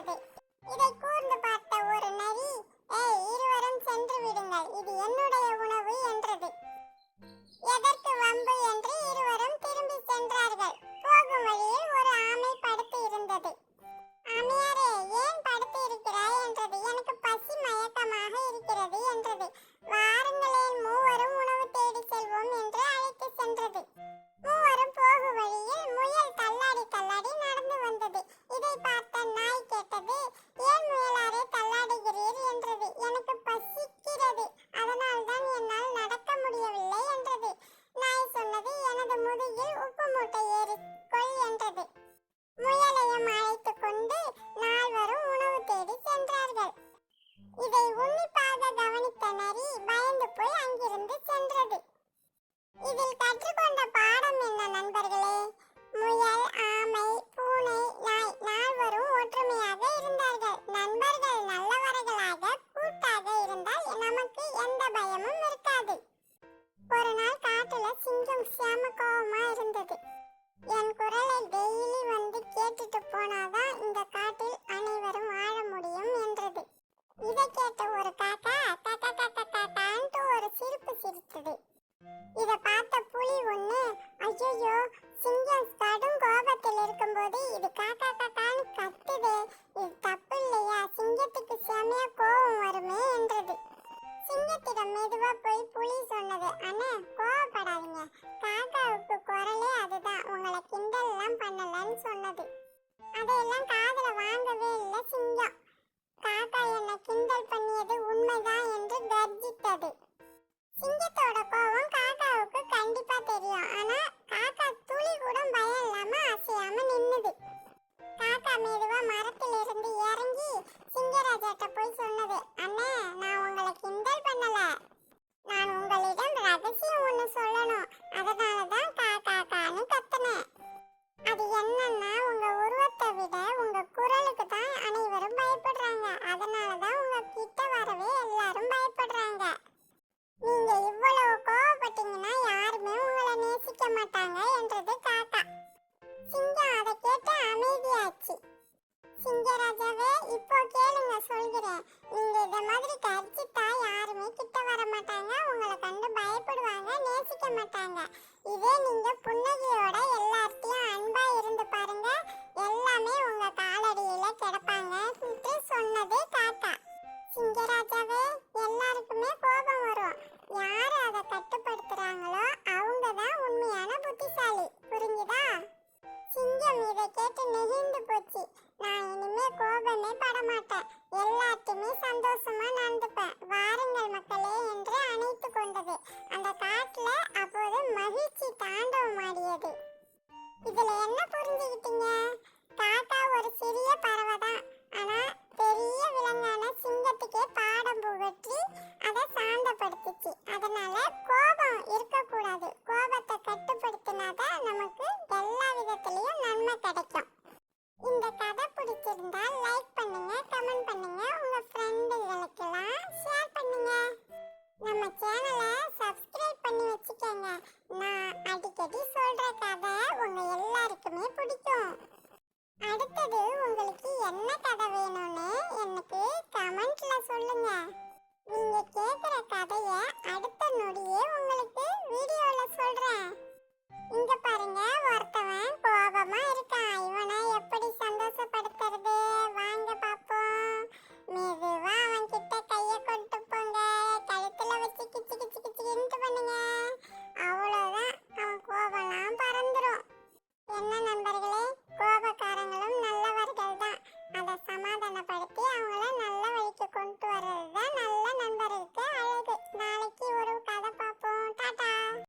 என்றது. இதை கூர்ந்து பார்த்த ஒரு நரி, ஏய், இருவரும் சென்று விடுங்கள், இது என்னுடைய உணவு என்றது. எதற்கு வம்பு என்று இருவரும் திரும்பி சென்றார்கள். போகும் வழியில் ஒரு ஆமை படுத்து இருந்தது. ஆமையாரே, ஏன் படுத்து இருக்கிறாய் என்றது. எனக்கு பசி மயக்கமாக இருக்கிறது என்றது. வாருங்களேன், மூவரும் உணவு தேடி செல்வோம் என்று அழைத்து சென்றது. மூவரும் போகும் வழியில் முயல் தள்ளாடி தள்ளாடி நடந்து வந்தது. இதை பார்த்த நாய் கேட்டது, ஏன் முயலாரே தள்ளாடுகிறீர் என்றது. எனக்கு பசிக்கிறது, அதனால் தான் என்னால் நடக்க முடியவில்லை என்றது. நாய் சொன்னது, எனது முதுகில் உப்பு மூட்டை ஏறிக்கொள் என்றது. முயலையும் அழைத்து கொண்டு நால்வரும் உணவு தேடி சென்றார்கள். இதை உன்னிப்பாக கவனித்த நரி பயந்து போய் அங்கிருந்து சென்றது. இதில் கற்றுக்கொண்ட பாடம் என்ன நண்பர்களே? முயல், ஆமை, பூனை, நாய் நால்வரும் ஒற்றுமையாக இருந்தார்கள். நண்பர்கள் நல்லவர்களாக கூட்டாக இருந்தால் நமக்கு எந்த பயமும் இருக்காது. ஒரு நாள் காட்டுல சிங்கம் செம கோவமா இருந்தது. என் குரலை டெய்லி வந்து கேட்டுட்டு போனாதான் இந்த காட்டில் அனைவரும் வாழ முடியும் என்றது. இதை கேட்ட ஒரு காக்கா காக்கான்ட்டு ஒரு சிரிப்பு சிரித்தது. இதை பார்த்த புலி ஒண்ணு, ஐயோ, சிங்கம் கடும் கோபத்தில் இருக்கும்போது இது காக்கா காக்கான்னு கத்துதே, இது தப்பு இல்லையா, சிங்கத்துக்கு செமையா கோபம் வருமே என்றது. சிங்கத்திடம் மெதுவா போய் புலி சொன்னது, அண்ணே, கோவப்படாதீங்க, காக்காவுக்கு குரலே அதுதான், உங்களை கிண்டல்லாம் பண்ணலன்னு சொன்னது. அதையெல்லாம் காதுல வாங்கவே இல்லை சிங்கம். காக்கா என்ன கிண்டல் பண்ணியது உண்மைதான் என்று கர்ஜித்தது. சிங்கத்தோட கோபம் காக்காவுக்கு கண்டிப்பா தெரியும். ஆனா காக்கா துளி கூட பயம் இல்லாம அசையாம நின்னுது. காக்கா மெதுவா மரத்திலிருந்து இறங்கி சிங்கராஜாட்ட போய் சொன்னது, அண்ணே, நான் உங்களை கிண்டல் பண்ணல, நான் உங்களிடம் ரகசியம் ஒண்ணு சொல்லணும், அதனாலதான் காக்கான்னு கத்துனேன். அது என்னன்னா, உங்க உருவத்தை விட உங்க குரலுக்கு தான் அனைவரும் பயப்படுறாங்க, அதனாலதான் உங்க கிட்ட வரவே எல்லாரும் பயப்படுறாங்க. நீங்க இவ்வளவு கோவப்பட்டீங்கன்னா யாருமே உங்களை நேசிக்க மாட்டாங்க என்றது காக்கா. சிங்கம் அதை கேட்டு அமைதியாச்சு. சிங்கராஜாவே, இப்போ கேளுங்க சொல்கிறேன், நீங்க இத மாதிரி கர்ஜித்தா யாருமே கிட்ட வர மாட்டாங்க, உங்களை கண்டு பயப்படுவாங்க, நேசிக்க மாட்டாங்க. இதே நீங்க புன்னகையோட எல்லார்த்தையும் அன்பா இருந்து பாருங்க, எல்லாமே உங்க காலடியில கிடப்பாங்க